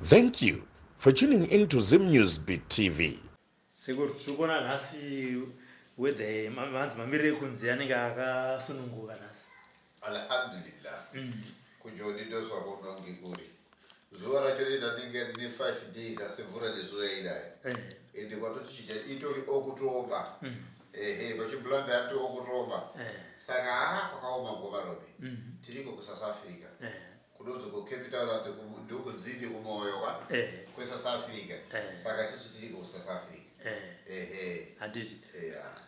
Thank you for tuning in to Zim News Beat TV. Sekuru tukona nasi weather manzi mamirire kunzi anenge akasununguka nasi. Alhamdulillah. Kujodi doswa kono ngikuri. Zuwa racho linenge ni 5 days asevura de zuwa ila. Ende watu tichija itori okutoba. Bachi blanda yatu okutoba. Saka wakaoma ngoma robi. Tiriko ku South Africa. Kudozo ku capital ante kuduko nzidi kumoyo kwa. Ku South Africa. Saka sisi tiriko ku South Africa. Handiti.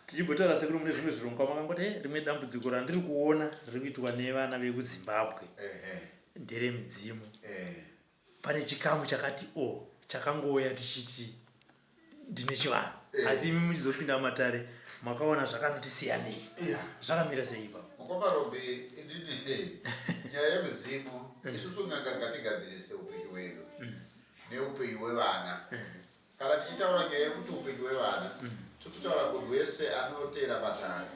Tichibotara sekuru mune zvimwe zvirongwa makangoti rimwe dambudziko randiri kuona riri kuitwa nevana vekuZimbabwe. Ndere midzimu. Pane chikamu chakati chakangouya tichiti ndine chivanhu. Asi imi muchizopinda mumatare makaona zvakanoti siyanei. Zvakamira sei ipapo? Mukoma robi ndidi nyaya yemuzimu isusu nganga ngatigadzirise upenyu hwedu neupenyu hwevana. Kana tichitaura nyaya yekuti upenyu hwevana tikutaura kuti wese anotera matare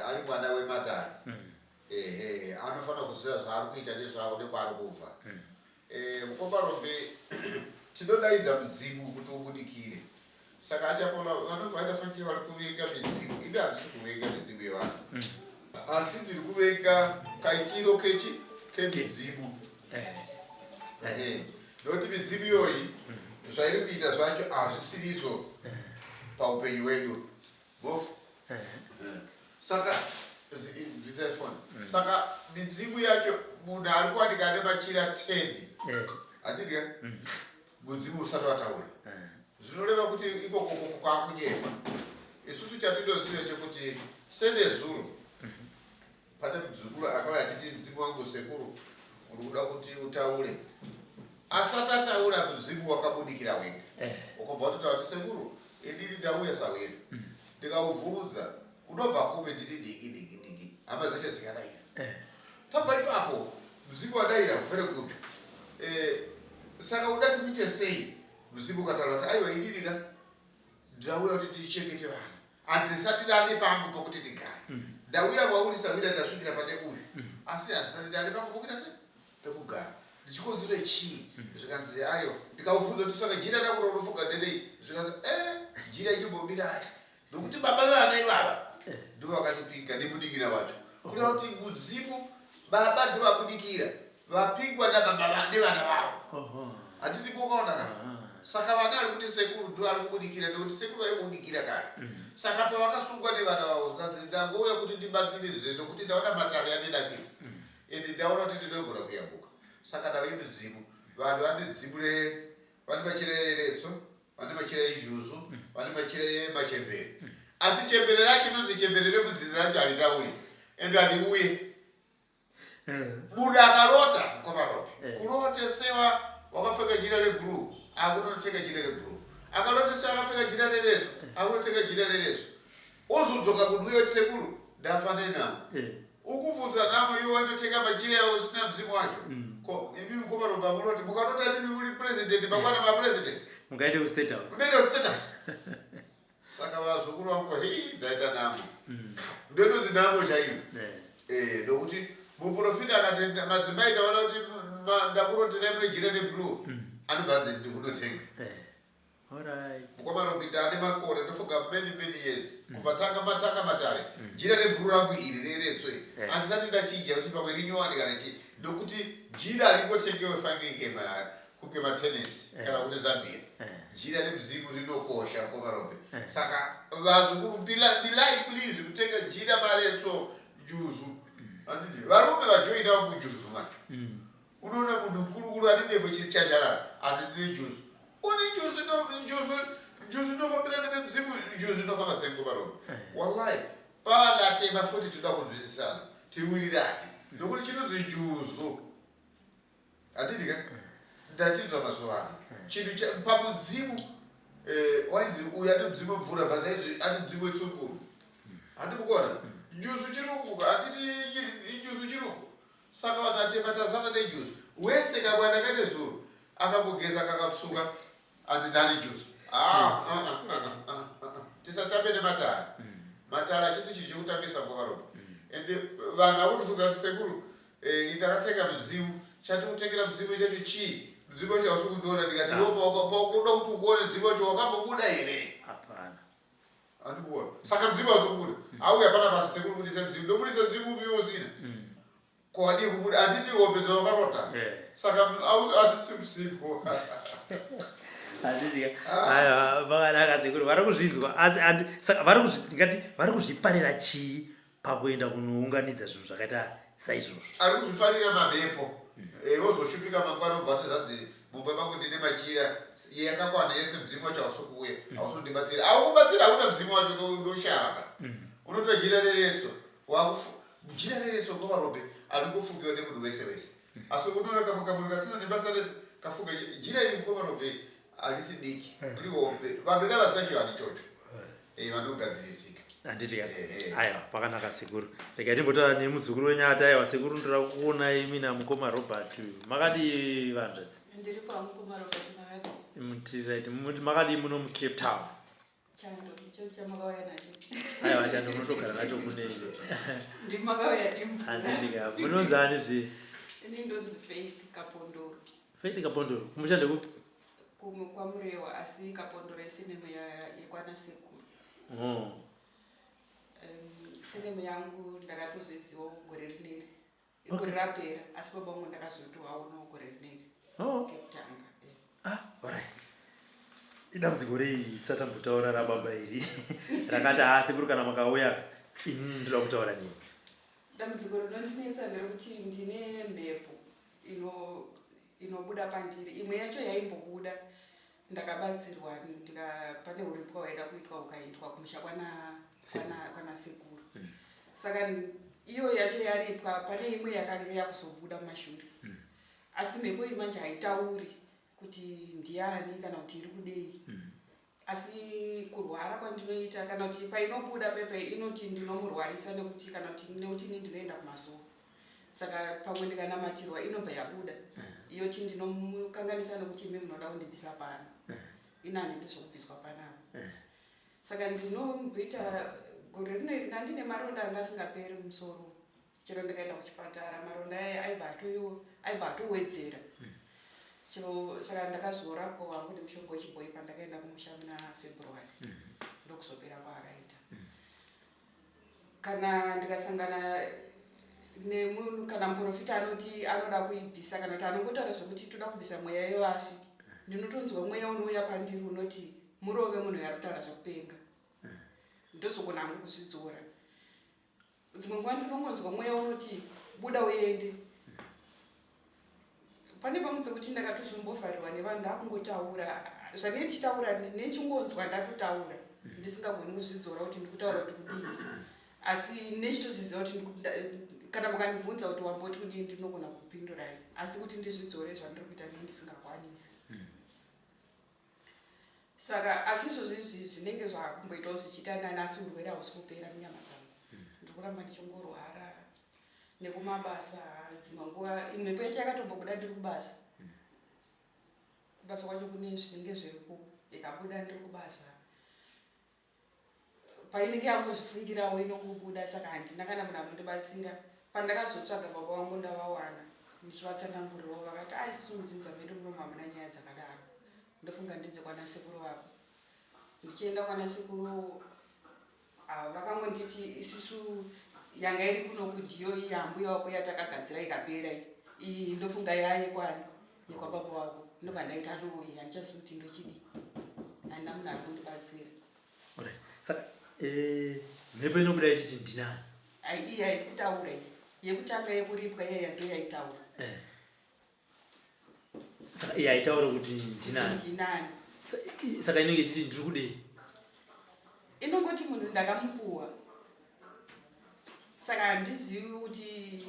ari mwana wematare anofanira kuziva zvaari kuita nezvavo nekwaari kubva. Mukoma robi tinodaidza muzimu kuti ubudikire. Saka achapona vanobva fanike vari kuvenga midzimu. Ine handisi kuvenga midzimu yevanhu, asi ndiri kuvenga kaitiro kemidzimu. Nokuti midzimu iyoyi zvairi kuita zvacho hazvisirizo paupenyu hwedu. Saka midzimu yacho munhu ari kuwanika nemachira 10 hatiti mudzimu usati wataura. Zvinoreva kuti ikoko kwakunyema. Isusu chatinoziva chekuti senezuro pane mudzukuru akauya achiti mzimu wangu sekuru uri kuda kuti utaure. Asati ataura muzimu wakabudikira wega. Ukobva watotaura kuti sekuru inini ndauya sawiri. Ndikaubvunza unobva kume nditi diki hama dzacho zikadaira. Tabva ipapo muzimu wadaira very good. Saka udati kuite sei? Muzimu ukataura kuti aiwa idinika ndauya kuti tichengete vanhu. Handisati ndane pangu pokuti ndigare. Ndauya kwauri sawira ndasvikira pane uyu. Asi handisati ndane pangu pokuita sei? Pekugara. Ndichikonzere chii? Zvikanzi ayo ndikaubvunza kuti saka jira rako ronofunga nderei? Zvikanzi jira ichimbomirayi. Nokuti baba vana ivava ndivo vakatipinga nebudikira vacho. Kureva kuti muzimu baba ndovabudikira vapingwa nababa nevana vavo. Handisi kukaona kana. Saka vana ari kuti sekuru ndo ari kubudikira nekuti sekuru aibudikira kare. Saka pavakasungwa nevana vavo zvikanzi ndangouya kuti ndibatsire zve nokuti ndaona matare andidakita. Ende ndaona kuti ndinogona kuyambuka. Saka ndauye mudzimu. Vanhu vane dzimu vane machira eretso, vane machira enjuzu, vane machira emachembere. Asi chembere racho inonzi chembere remudzizi racho haritauri. Ende handiuye. Munhu akarota mukoma ropi. Kurote sewa wakapfeka jira reblue. Akunoteka jira reblue. Akalotesa akapfeka jira rereso, akunoteka jira rereso. Ozodzoka kuduyo sekuru ndafane namo. Ukubvunza namo iwe wanoteka majira yawo usina mzimu wacho. Ko imi mukoma ropa munoti mukanota ndiri uri president pakwana mapresident. Mungaende ku State House. Mungaende ku State House. Saka vazukuru vangu ndaita namo. Ndinonzi namo chaiyo. Ndokuti muprofita akati madzimai ndaona kuti ndakurotera mune jira reblue. Anobva ndikunotenga. Mukoma ropi ndane makore ndofunga many years. Kubva tanga matare. Jira reblue rangu iri reretswe. Handisati ndachija kuti pamwe rinyowani kana chii. Nokuti jira ringotengewe fanike kunge matennis kana kuti Zambia. Jira remuzimu rinokosha mukoma ropi. Saka vazukuru bilai please kutenga jira maretso juzu. Handiti varume vajoina mujuzu macho. Unoona munhu mukuru ane ndebvu chichacharara asi ndine juzu. Une juzu nofambirana nemuzimu juzu nofamba sei mukoma ropi. Wallahi pavatema futi toda kunzwisisana tiwirirane. Nokuti chinonzi juzu. Handiti ka? Ndachinzwa mazuva ano. Chinhu pamudzimu wainzi uyu ane mudzimu mvura basa izvi ane mudzimu wetsunguru. Handimukona? Juzu chirungu handiti ijuzu chirungu. Saka vanhu atematazana nejuzu. Wese kamwana kane zuru akambogeza kakatsuka ati ndane juzu. Tisatambe nematara. Matara achisi chinhu chekutambisa mukoma ropi. Ende vanhu akuti kuga sekuru ndakatenga muzimu chatikutekera muzimu chacho chii Mzimu wacho usikundiona ndikati kuda kuti ukuone mzimu wacho wakambobuda ere. Hapana. Andikuona. Saka mzimu wasikubuda. Auya pana basi sekubudisa mzimu. Ndobudisa mzimu uyosina. Kwadi kubuda anditi wopezo wakarota. Saka atisi msipo. Anditi aya vakanaka sekuru varikuzvinzwa asi saka varikuzviparira chii pakuenda kunounganidza zvinhu zvakaita saizvozvo. Ari kuzviparira mamhepo. Wozoshupika mangwana ubvate zadzi mumba mangu ndine machira yakakwana yese mzimu wacho ausukuuya ausondibatsira aukubatsira hauna mzimu wacho unoshaka unotojira neretso jira neretso ngovarobe alingofungiwa nemunhu wese wese asi unoona kamukamuri kasina nebasa rese kafunga jira iri mukovarobe alisi diki rihombe vanhu nevasinacho vani chocho vanogadzirisika. Anditi aiwa pakanaka sekuru rega timbotaura nemuzukuru wenyata aiwa sekuru ndira kuona imina mukoma Robert makadi vanzvadzi ndiri pamukoma Robert makadi mutiraiti makadi muno muCape Town chando icho chamakauya nacho aiwa chando munotogara nacho kunei ndiri makauya nemvura anditi munonzani zvi ini ndonzi Faith Kapondoro. Faith Kapondoro kumushande kupi kwamurewa asi Kapondoro yesinema yekwana sekuru. Sinema yangu ndakatozoiziwa gore rineri gore rapera asi baba vangu ndakazotoaona gore rineri kekutanga. Alright. Idambudziko rei tisatambotaura rababa iri rakati sekuru kana makauya inini ndoda kutaura nini. Dambudziko rinondinetsa nderekuti ndine mhepo inobuda panjiri imwe yacho yaimbobuda ndakabatsirwa pane uripo waida kuitwa ukaitwa kumusha kwana sekuru. Saka iyo yacho yaripwa pane imwe yakanga yakuzobuda mumashure asi mhepo iyi manje haitauri kuti ndiani kana kuti iri kudei asi kurwara kwandinoita kana kuti painobuda pepe inoti ndinomurwarisa nekuti kana kuti nekuti ini ndinoenda kumasoro saka pamwe ndikanamatirwa inobva yabuda iyoti ndinomukanganisa nekuti imi munoda kundibvisa pano ina handidi zvokubviswa panapa saka ndinomboita gore rineri ndandine maronda anga asingaperi musoro chero ndikaenda kuchipatara maronda aya aibva atowedzera chero saka ndakazorapwa wangu nemushonga wechibhoyi pandakaenda kumusha muna February ndokuzopera kwaakaita. Kana ndikasangana nemunhu kana muprofita anoti anoda kuibvisa kana kuti anongotaura zvokuti toda kubvisa mweya yevafi ndinotonzwa mweya unouya pandiri unoti murove munhu yari kutaura zvokupenga ndozogona hangu kuzvidzora. Dzimwe nguva ndinongonzwa mweya unoti buda uende. Pane pamwe pekuti ndakatozombovharirwa nevanhu ndakungotaura zvanei ndichitaura nechingonzwa ndatotaura ndisingagoni kuzvidzora kuti ndikutaura kuti kudii asi nechitoziziva kuti kana mukandibvunza kuti wamboti kudii ndinogona kupindurai asi kuti ndizvidzore zvandiri kuita nei ndisingakwanisi. Saka asi izvozvi zvinenge zvakumboitawo zvichiita nani asi urwere hausi kupera munyama dzangu ndiri kuramba ndichingorwara nekumabasa. Dzimwe nguva imwepo yacho yakatombobuda ndiri kubasa kwacho kune zvinenge zviriko ikabuda ndiri kubasa painenge yangozvifungirawo inokubuda saka handina kana munhu anondibatsira. Pandakazotsvaga baba vangu ndavawana ndichivatsanangurirawo vakati aisisu mudzinza medu munomu hamuna nyaya dzakadaro ndofunga ndedzekwana sekuru vako. Ndichienda kwana sekuru vakangonditi isisu yanga iri kunoku ndiyo iyi hambuya wako yatakagadzira ikapera iyi ndofunga yayekwani yekwababa wako ndobva ndaita noyi handichazivi kuti ndochidii handina munhu ari kundibatsira. Saka mhepo inobuda ichiti ndinani iyi haisi kutaura iyi yekutanga yekuripwa iya ndo yaitaura saka iyi haitaura kuti ndinani saka inenge ichiti ndiri kudei inongoti munhu ndakamupuwa saka handizivi kuti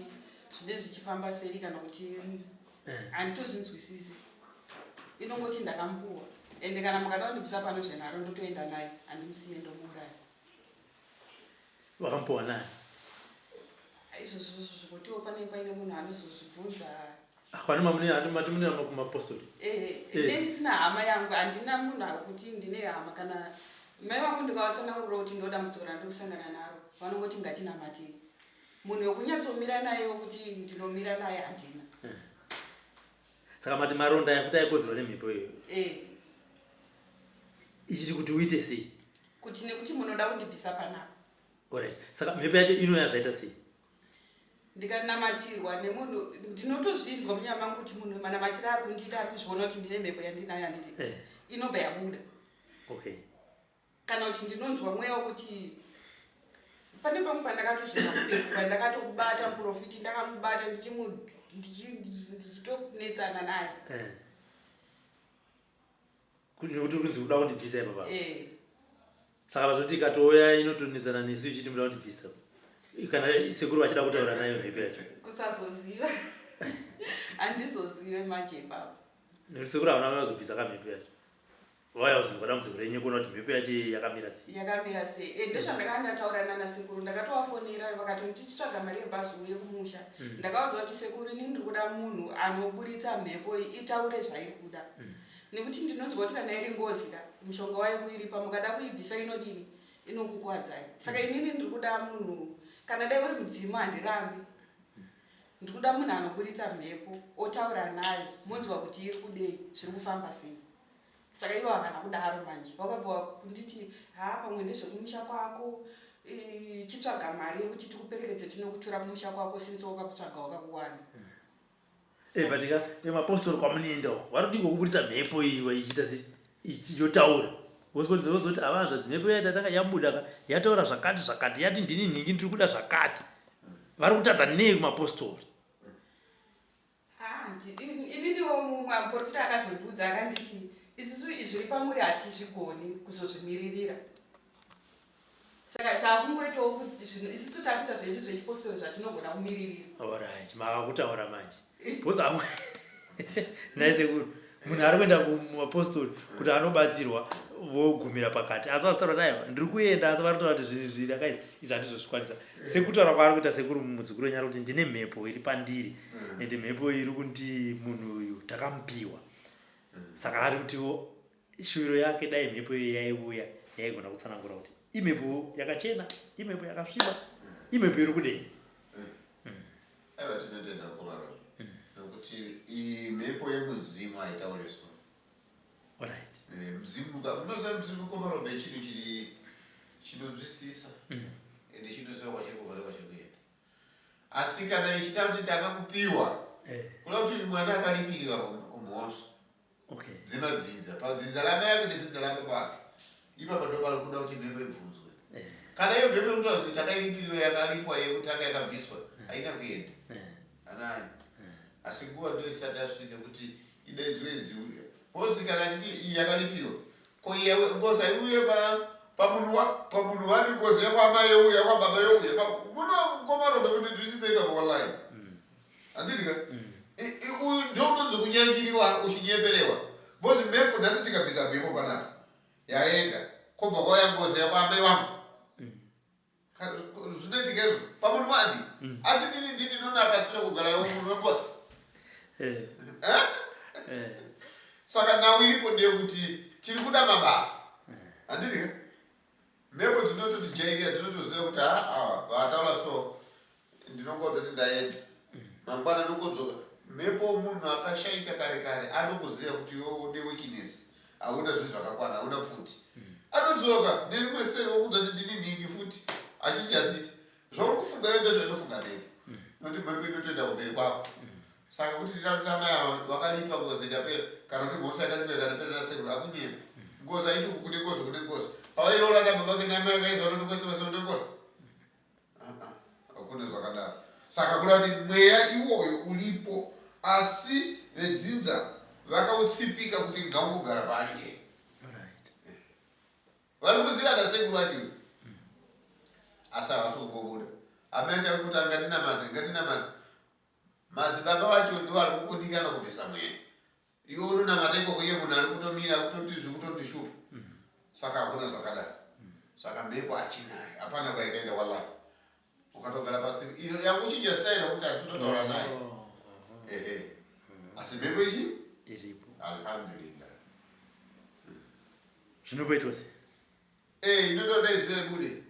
zvine zvichifamba sei kana kuti handitozvinzwisisi inongoti ndakamupuwa ende kana mukada kundibvisa pano zvenharo ndotoenda naye handimusiye ndomuuraya. Wakamupuwa nani izvozvo zvokutiwo paine munhu anozozvibvunza kwanimatimuna kumapostoli ndisina hama yangu handina munhu akuti ndine hama kana mai vangu ndikavatsanangurira kuti ndoda mudzora ndokusangana naro vanongoti ngatinamatei munhu wekunyatsomira naye wekuti ndinomira naye handina. Saka mati maronda yafuta yakodzerwa nemhepo iyo. Ichiti kuti uite sei? Kuti nekuti munoda kundibvisa panapa. Alright. Saka mhepo yacho inoya zvaita sei? Ndikanamatirwa nemunhu ndinotozvinzwa munyama mangu kuti munhu manamatira ari kundiita ari kuzviona kuti ndine mhepo yandinayo handiti inobva yabuda. Okay. Kana kuti ndinonzwa mweya wekuti pane pamwe pandakatozoenda kuberwa ndakatobata muprofiti ndakamubata ndichitokunetsana naye. Kuti nekuti kunzi kuda kundibvisa ipapa. Saka vazoti ikatouya inotonetsana nesu ichiti muda kundibvisa. Kana sekuru vachida kutaura nayo mhepo yacho. Kusazoziva. Handizozive manje ipapa. Nekuti sekuru havana vazobvisa kamhepo yacho. Vaya kuzonzwa dambudziko renyu kuona kuti mhepo yacho yakamira sei. Yakamira sei. Ndezvandakandataura nana sekuru ndakatovafonera vakati tichitsvaga mari yebhazi uye kumusha. Ndakaudzwa kuti sekuru ini ndiri kuda munhu anoburitsa mhepo itaure zvairi kuda. Nekuti ndinonzwa kuti kana iri ngozi da mushonga wayo kuiripa mukada kuibvisa inodini inokukwadzai. Saka inini ndiri kuda munhu kana dai uri mudzimu handirambi. Ndiri kuda munhu anoburitsa mhepo otaura nayo monzwa kuti iri kudei zviri kufamba sei. Saka ivo havana kudaro manje vakabva kunditi pamwe ndezvekumusha kwako chitsvaga mari yekuti tikuperekedze tinokutura kumusha kwako since wakakutsvaga wakakuwana. Batika mapostori kwamunoendawo vari kuti ngokuburitsa mhepo iyi ichiita sei ichiyotaura wozoti avanza mhepo yaita yabuda yataura zvakati yati ndini nhingi ndiri kuda zvakati vari kutadza nei kumapostori. Ininiwo mumwe muprofita akazondiudza akanditi isusu zviri pamuri hatizvigoni kuzozvimiririra. Saka takungoitawo kuti isusu takuita zvedu zvechipostori zvatinogona kumiririra. Alright, makakutaura manje. Because amwe naisekuru munhu ari kuenda kumapostori kuti anobatsirwa vogumira pakati asi vazitaura nayo ndiri kuenda asi varitaura kuti zvinhu zviri akaita izvi handizozvikwanisa. Sekutaura kwaari kuita sekuru muzukuru wenyara kuti ndine mhepo iri pandiri ende mhepo iri kuti munhu uyu takamupiwa. Saka ari kutiwo shuviro yake dai mhepo iyo yaiuya yaigona kutsanangura kuti imhepo yakachena, imhepo yakasviba, imhepo iri kudei. Aiwa tinotenda kumaroro nokuti imhepo yemudzimu haitaureswa. Alright. Mudzimu unoziva mudzimu komarombe chinhu chiri chinonzwisisa ende chinoziva kwachiri kubva nekwachiri kuenda. Asi kana ichita kuti ndakakupiwa kuda kuti mwana akalipirirwa kumhosva dzinodzinza padzinza lame yake nedzinza lame bake ipapa ndopari kuda kuti mhepo ibvunzwe. Kana iyo mhepo inotaura kuti takailipiriwa yakalipwa yekutanga yakabviswa haina kuenda anani. Asi nguva ndo isati yasvika kuti idaidzwe dziuya osi kana achiti iyi yakalipiwa ko iye ngozi aiuye pamunhu wani ngozi yakwamai youya yakwababa youya muno komarombe kundinzwisisa ipapa online handidika uyu ndo unonzi kunyanjiriwa uchinyeperewa bozi mhepo nhasi tikabvisa mhepo panapa yaenda kobva kwauya ngozi yakwamai wangu zvinoitika izvo pamunhu wani asi ndini ndinonakasira kugara munhu wengozi. Saka nhau iripo ndeyekuti tiri kuda mabasa handidika mhepo dzinototijairira dzinotoziva kuti vataura so ndinongodza kuti ndaenda mangwana nongodzoka. Mhepo munhu akashaika kare kare anokuziva kuti une weakness hauna zvinhu zvakakwana hauna pfuti anodzoka nerimwe seri wokudza kuti ndini nhingi futi achinji asiti zvauri kufunga yo ndozvainofunga mhepo nokuti mhepo inotoenda kumberi kwako. Saka kuti titatamaya wakalipa ngozi ikapera kana kuti mhosva yakalipa ikatapera nasekuru akunyepa ngozi haiti kune ngozi kune ngozi pavairoora nababake namai akaizwa noti kwese kwese une ngozi hakuna zvakadaro. Saka kuda kuti mweya iwoyo ulipo asi vedzinza vakautsipika kuti ngaungogara paari vari kuziva nasekuru vadiwe asi havasi kumbobuda amaita kuti ngatinamate mazibaba vacho ndiwo ari kukundikana kubvisa mweya iwe unonamata ikoko iye munhu ari kutomira kutoti zvikutondishupa. Saka hakuna zvakadaro. Saka mhepo achinayo hapana kwaikaenda wallahi ukatogara pasi yangu uchinja staira kuti hatitotaura naye asi mhepo ichi iripo alhamdulillah. Zvinoboitwa sei? Inotoda izive bude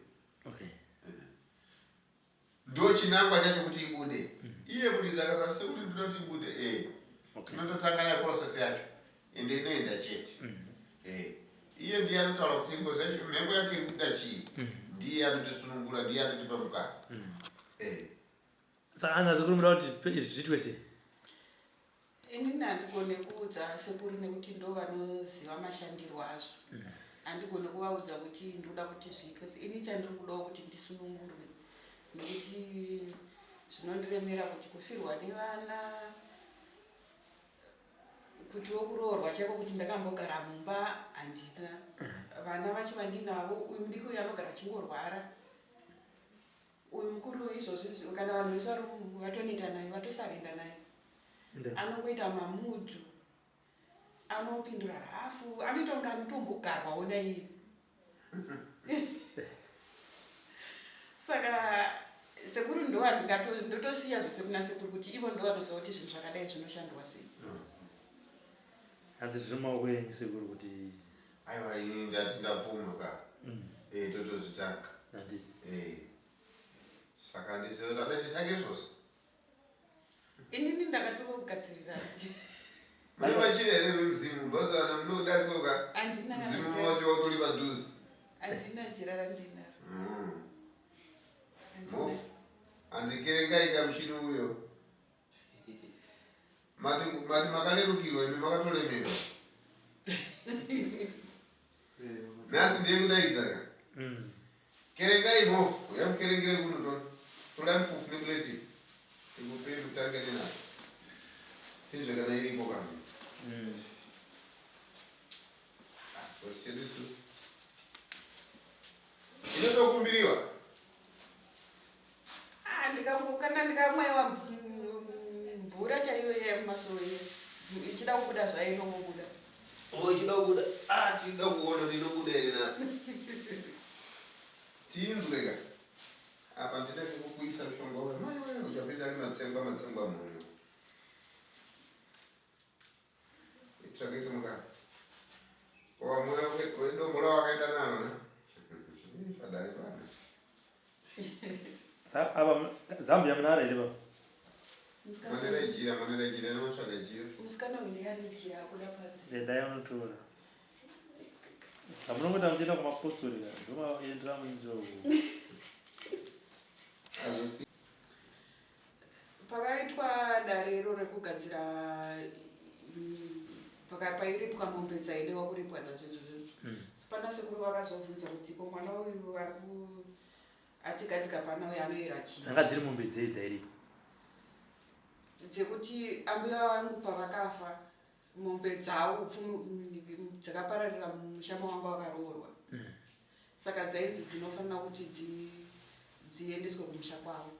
ndo chinangwa chacho kuti ibude iye muridzi akataura sekuti ndoda kuti ibude tinototanga nayo process yacho ende inoenda chete. Iye ndiye anotaura kuti ngozi yacho mhepo yake iri kuda chii, ndiye anotisunungura, ndiye anotipa mukana. Saka angazi kurumira kuti zviitwe sei? Inini handigone kuudza sekuru nekuti ndo vanoziva mashandiro azvo. Handigone kuvaudza kuti ndoda kuti zviitwe sei. Ini chandiri kudawo kuti ndisunungurwe nekuti zvinondiremera kuti kufirwa nevana, kuti wokuroorwa chako kuti ndakambogara mumba handina. Vana vacho vandinavo, uyu mudiki uyu anogara achingorwara, uyu mukuru izvozvi kana vanhu vese vatoneta naye vatosarenda naye anongoita mamudzu, anopindura hafu, anoita kunge anotombogarwawo naiye. Saka sekuru ndo ndotosiya zvose kuna sekuru kuti ivo ndo vanoziva kuti zvinhu zvakadai zvinoshandwa sei. Hanzi zviri mumaoko enyu sekuru kuti Aiwa, ini ndati ndabvumuka. Totozvitanga. handiti. Saka ndizoda ndachitanga izvozvo. Inini ndakatogadzirira Mune machira here mumzimu, bosana munoda soka. handina Mzimu wacho watori padhuze. handina jira randinaro. Mofu. Andikerengai kamushini uyo. Mati makarerukirwa imi makatolemerwa. Nasi ndiye kudaidza ka. Kerengai mofu, yamukerengere kuno tono. Tola mfufu nekuleti. Ikupe kutange nena. Tinzwe kana iripo kamwe. Kosirisu. Inotokumbiriwa. Kana ndikamwewa mvura chaiyo yekumasoro ichida kubuda zvainongobuda. Ichida kubuda. Tinoda kuona ndinobuda here nasi. Tinzwe ka. Apa ndida kukuisa mushonga wewe. Mai uchapinda nematsenga munhu. Itsvake muka. Kwa moyo wendo mura wakaenda nalo na. Padare pana. Aba Zambia mnara ile baba. Manera jira no tsvaga jira. Musikana unyani jira kuda padzi. Ndenda yanotora. Amunongota mutenda kumapostori ka. Ndoma yendra munzo. Pakaitwa darero rekugadzira pairipwa mombe dzaidewa kuripwa dzacho izvozvo. Sipana sekuru vakazobvunza kuti ko mwana uyu atigadzika pana uyu anoera chii. Dzanga dziri mombe dzairipo. Dzekuti ambuya vangu pavakafa mombe dzavo dzakapararira mushama wanga wakaroorwa. Saka dzaidzi dzinofanira kuti dziendeswe kumusha kwavo.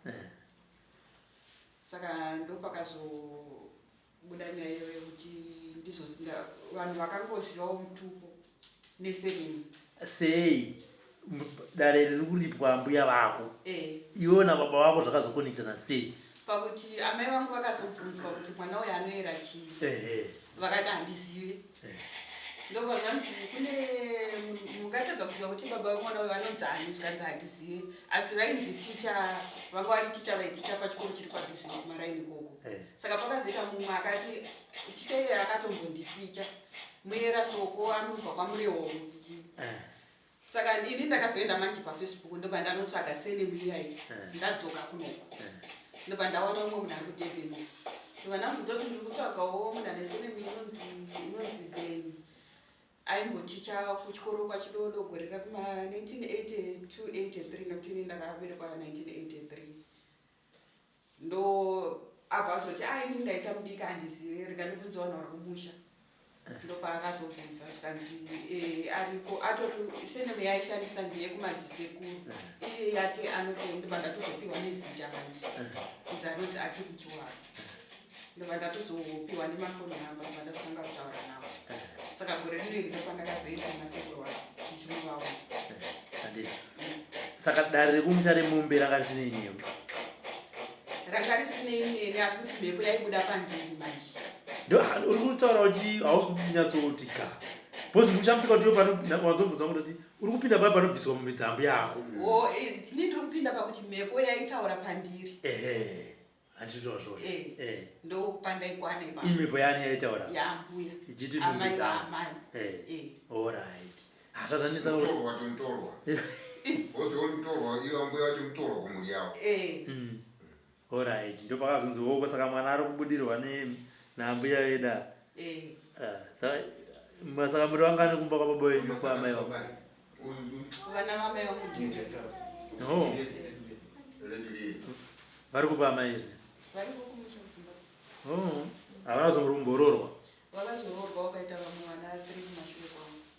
Saka ndo pakazobuda nyaya iyoyo kuti ndizozinda vanhu vakangozivawo mutupo nesemini. Sei dare riri kuripwa mbuya vako. Iwona baba vako zvakazokonekitana sei? Pakuti amai vangu vakazobvunzwa kuti mwana uyu anoera chii. Vakati handizive. Ndobva zvanzi kune mukatadza kuziva kuti baba vemwana uyu vanonzi ani zvikanzi handizive. Asi vainzi ticha, vanga vari ticha vaiticha pachikoro chiri padhuze kumaraini ikoko. Saka pakazoita mumwe akati ticha iye akatombonditicha. Muyera soko anobva kwamurewo. Saka ini ndakazoenda manje paFacebook ndobva ndanotsvaga senemu iyai. Ndadzoka kunoko. Ndobva ndaona umwe munhu ari kutevemo. Ndobva ndamubvunza kuti ndiri kutsvagawo munhu ane senemu inonzi Beni. Aimboticha kuchikoro kwachidodo gorera kuma 1982-83 nekuti ini ndakaberekwa 1983. Ndo abva azoti ini ndaita mudika handizive rikandibvunza vanhu vari kumusha. Ndopaakazobvunza zvikanzi ariko atori senemu yaishandisa ndiye kumadzisekuru. Iye yake ndobva ndatozopiwa nezita manje. Kunzi anoti Akimuchiwaro. Ndobva ndatozopiwa nemafoni namba ndobva ndazotanga kutaura navo. Saka gore rino ndopandakazoenda naFebruary ndichimuvawo. Saka dare rekumusha remombe ranga risine nyewe. Ranga risine nyewe asi kuti mhepo yaibuda pandiri manje. Ndo uri kutaura kuti hausi kunyatsooti ka. Bozi kushamsika kuti wanzobvunza kuti uri kupinda papa panobviswa mombe dzambu yako. Ini ndiri kupinda pakuti mhepo yaitaura pandiri. handitozvo ndokupanda ikwane imhepo yani yaitaura yambuya ichiti amai vaamai alright hatatanisa kuti mutorwa wozomutorwa iwo mbuya wacho mutorwa kumuri yavo alright ndo pakazonziwoko saka mwana ari kubudirwa nambuya veda saka muri vangani kumba kwababa wenyu kwaamai vavo vana vamai vakudii vari kupa amai izvi variko kumusha dzimba havana zomurumbororwa vakazororwa wakaita vamwe vana 3 kumashure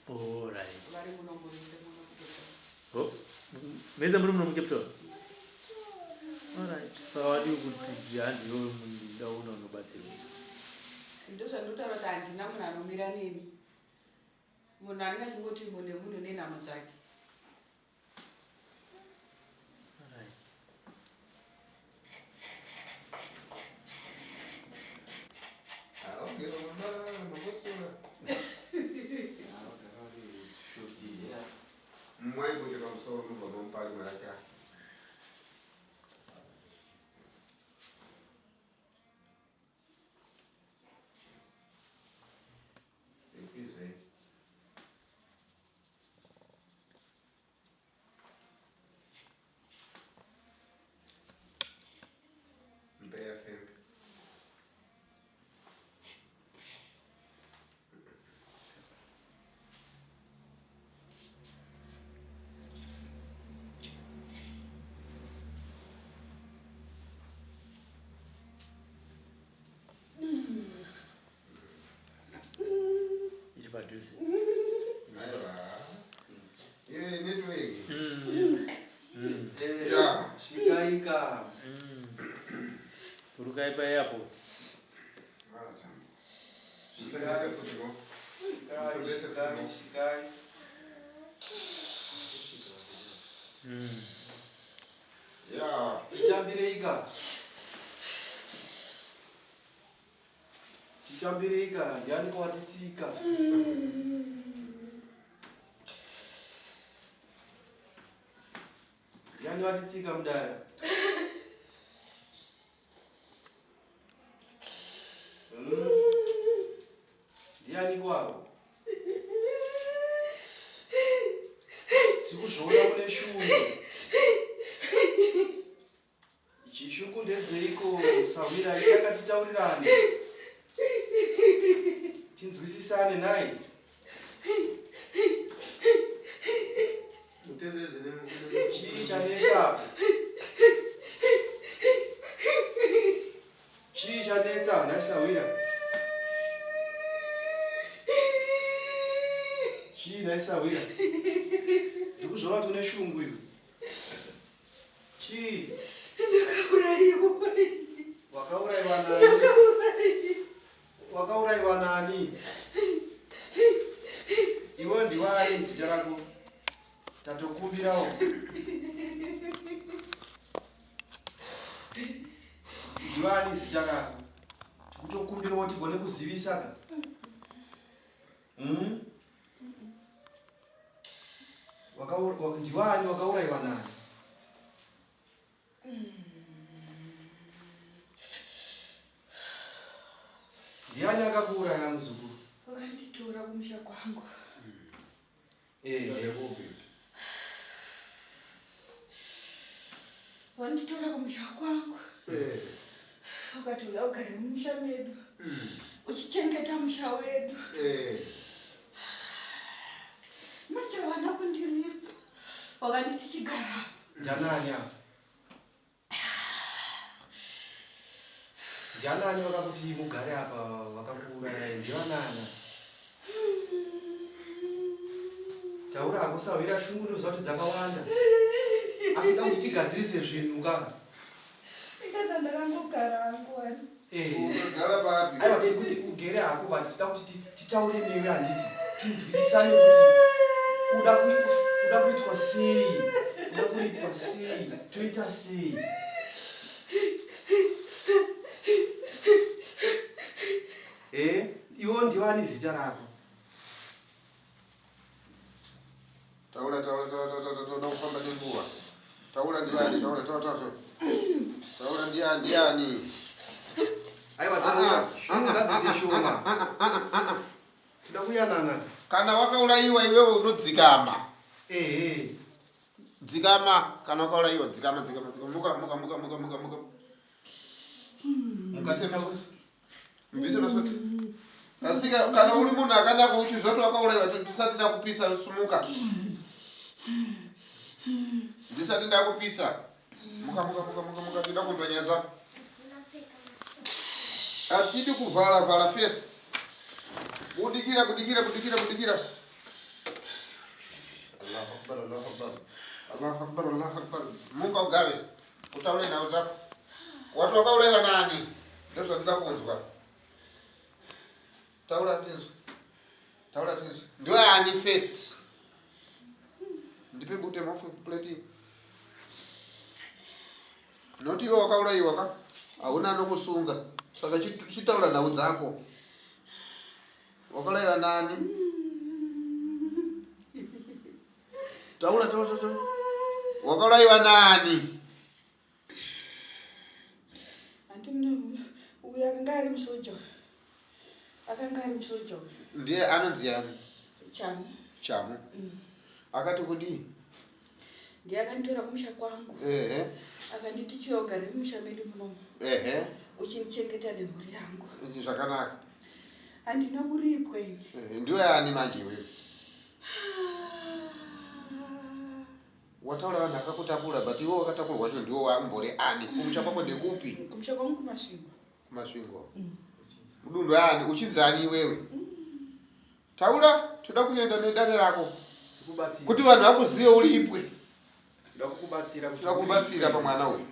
kwavo alright vari munongoise muno kutota mese muri muno mucape town alright saka wadiwi kuti handiyo mundauna unobatsirwa ndozvandotaura kuti handina munhu anomira neni munhu aningachingoti mune munhu nenhamo dzake mwaikuti pamusoro nubva nomupari mwaraka ikwize mbeya fembe padhuze shikaika urukai paairport shikai titambireika ndiani kwatitsika ndiani watitsika mudara ndiani kwavo tikuzvoona kune shungu chishuku ndedzeiko sawira itakatitaurirane tinzwisisane naye chii chanetsapo chii chanetsa naisawira chii naisawira ndikuzvona tune shungu ivi chii wakauraiwa nani wakauraiwa nani iwe ndiwani zita rako tatokumbirawo ndiwani zita rako tikutokumbirawo tigone kuzivisaka ndiwani wakauraiwa nani ndiani akakuuraya muzukuru vakanditora kumusha kwangu vanditora kumusha kwangu vakati uya ugare mumusha medu uchichengeta musha wedu manje vana kundiripa vakanditi chigara ndanani apa ndianani vakakuti mugare apa vakakuurayai ndivanana taura akusawira shungu ndoziva kuti dzakawanda asi da kuti tigadzirise zvinhu ka ikana ndakangogara angwani aiwa tiri kuti ugere hako but tida kuti titaure newe handiti tinzwisisane kuti uda kuitwa sei uda kuitwa sei toita sei iwo ndiwani zita rako taura kufamba nenguva taura ndivani taura Taura ndiani. Aiwa taura. Shunga ngadzite shoma. Tida kuyanana. Kana wakauraiwa iwewe unodzikama. Dzikama kana wakauraiwa dzikama. Muka. Mbise masoti. Asika kana uri munhu akanaka uchizoti wakauraiwa tisati ndakupisa sumuka. Ndisati ndakupisa. Muka tida kunzwa nyanza. Atidi kuvala face. Kudikira. Allahu Akbar. Mungu ugawe. Utaule na uza. Watu wakaulaiwa nani? Ndio tunataka kunzwa. Taula tinzo. Ndio ani first. Ndipe bute mafu plate. Noti iwe wakaulaiwa ka? Hauna nokusunga. Saka chitaula na udzako. Wakalaiwa nani? Taula. Wakalaiwa nani? Antumno uyangari msojo. Akangari msojo. Ndiye anonzi yani? Chamu. Akati kudi? Ndiye akanditora kumusha kwangu. Akanditi chiyogara kumusha medu munomu. Uchinichengeta nemhuri yangu. Zvakanaka. Handina kuripwa ini. Ndiwe ani manje wewe? Wataura vanhu akakutakura but iwe wakatakurwa wacho ndiwo wambore ani kumusha kwako ndekupi? Kumusha kwangu kumasvingo. Kumasvingo. Mudundu ani uchinzi ani iwewe? Taura toda kuenda nedare rako. Kuti vanhu vakuzive uripwe. Toda kubatsira pamwana uyu.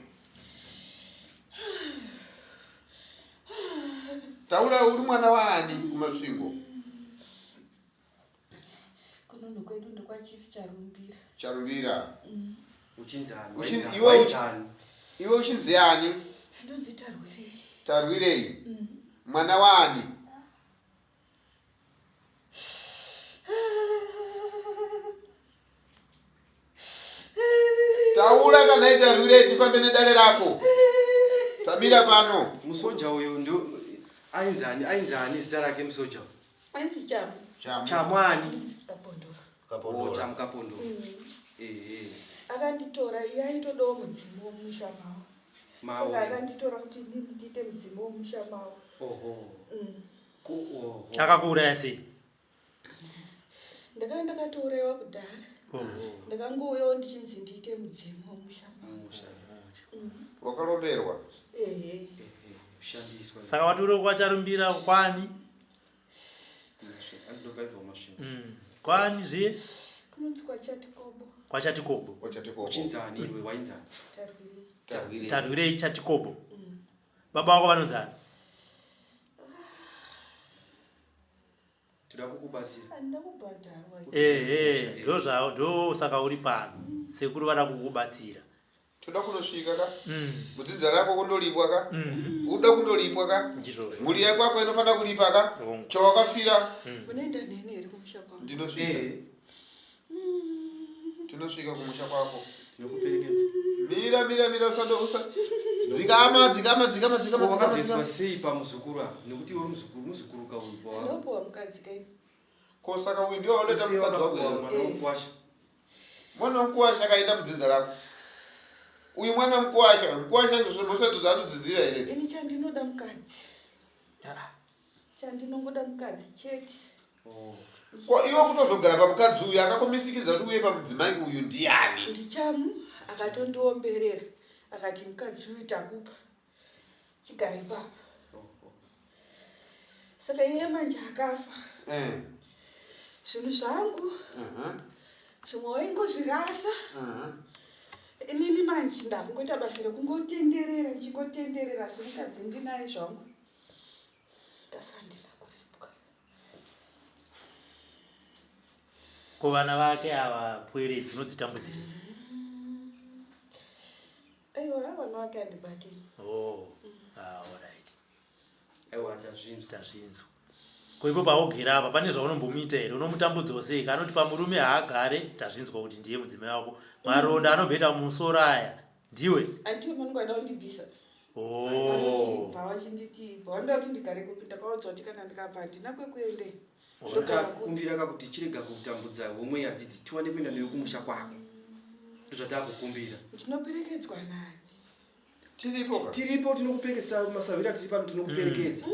Taura uri mwana waani kumasvingo? Kunono kwedu ndokwa Chief Charumbira. Uchinzani. Iwe uchinzi ani? Ndonzi Tarwirei. Tarwirei. Mwana waani? Taura kana ita Tarwirei tifambe nedare rako. Tamira pano. Musoja uyu ndio ainzani zita rake musoja. Ainzi Chamu. Chamwani. Kapondora. Chamu Kapondora. Akanditora iye aitodawo mudzimu womusha mawo. Saka akanditora kuti ndiite mudzimu womusha mawo. Akakuuraya sei? Ndakatorewa kudhara. Ndakangouyawo ndichinzi ndiite mudzimu womusha mawo. Wakaromberwa? Saka watore kwacharumbira kwani? Kwani zviye? Kunonzi Kwachatikobo. Kwachatikobo. Uchinzani iwe wainzani? Tarwirei Chatikobo. Baba wako vanonzani? Toda kukubatsira. Handina kubhadharwa. Ndo zvavo ndo saka uri pano. Sekuru vada kukubatsira. Toda kunosvika ka? Kudzidza rako kundolipwa ka? Uda kundolipwa ka? Mhuri yako inofanira kulipa ka? Chawakafira? Unoenda nene iri kumusha kwangu. Ndinosvika. Tinosvika kumusha kwako. Tinokuperekedza. Mira usa. Dzikama. Wakaziswa sei pamuzukuru apa? Nekuti iwe muzukuru kaupa. Ndopuwa mukadzi kaini. Kosaka uyu ndiwo wanoita mukadzi wako. Mwana mukwasha akaenda mudzidza rako. Uyu mwana mukwasha zvosati dzanodziziva here? Ini chandinoda mukadzi. Chandinongoda mukadzi chete. Iwe kutozogara pamukadzi uyu akakumisikidza kuti uye pamudzimai uyu ndiani? Ndichamu akatondiomberera akati mukadzi uyu takupa chigare papa. Saka iye manje akafa. Zvinhu zvangu zvimwe waingozvirasa. Inini manje ndakungoita basa rekungotenderera ndichingotenderera semukadzi ndinaye zvangu. Ndasandina kuripwa. Kuvana vake ava pwere dzinodzitambudzira. Aiwa vana vake handibatini. Alright. Aiwa tazvinzwa. Koipo paogera apa pane zvaunombomuita here? Unomutambudzawo sei? Kanoti pamurume haagare tazvinzwa kuti ndiye mudzimai wako. Maronda anobheta mumusoro aya ndiwe andiwe manongada kundibvisa oh bva vachinditi bva vandoda kuti ndigare kupi ndakaudzwa kuti kana ndikabva handina kwekuende ndakakumbira kakuti chirega kutambudza homwe yadhidhi tiwane kuenda newe kumusha kwako ndozvatakukumbira ndinoperekedzwa nani tiripo tinokuperekesa masavira tiri pano tinokuperekedza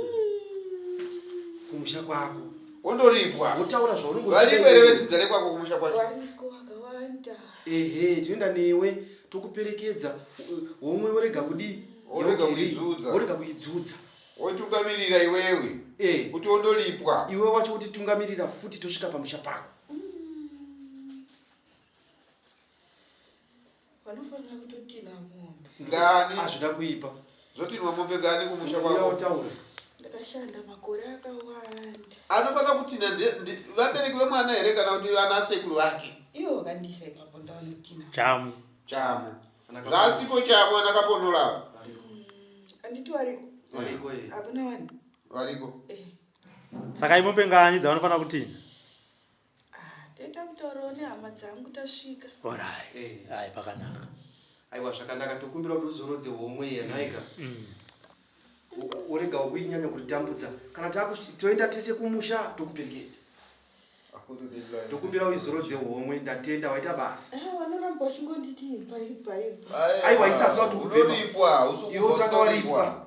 kumusha kwako ondoripwa wotaura variko here vedzidzare kwako kumusha kwacho variko vakawanda tinoenda newe tokuperekedza homwe orega kudi orega kuidzudza wotungamirira iwewe kuti ondoripwa iwe wacho kuti tungamirira futi tosvika pamusha pako vanofanira kutotina mombe ngani azvida kuipa zotinwa mombe ngani kumusha kwako wotaura ndakashanda makore akawanda anofanira kutina vabereki vemwana here kana kuti vana sekuru vake ivo vakandisa ipapo ndavanotina chamu zvasipo chamo anakaponora anditi variko hakuna vanhu variko saka imombe ngani dzavanofanira kutina toita kutaurawo nehama dzangu tasvika orai ai pakanaka aiwa zvakanaka tokumbira kuti uzorodze homwe yanhaika urega uinyanya kutitambudza kana toenda tese kumusha tokuperekedza tokumbira uizorodze homwe ndatenda waita basa vanoramba vachingonditi ibva aiwa isafika unoripwa iwe utanga waripwa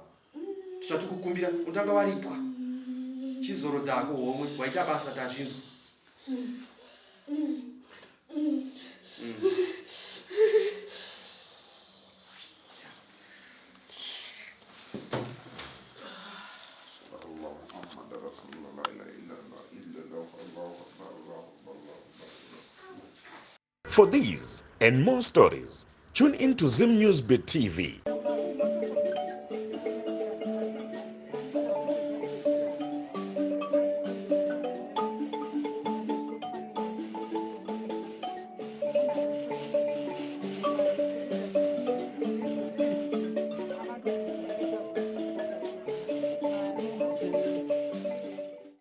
tizvatikukumbira utanga waripwa chizorodza ako homwe waita basa tazvinzwa For these and more stories, tune in to Zim News Beat TV.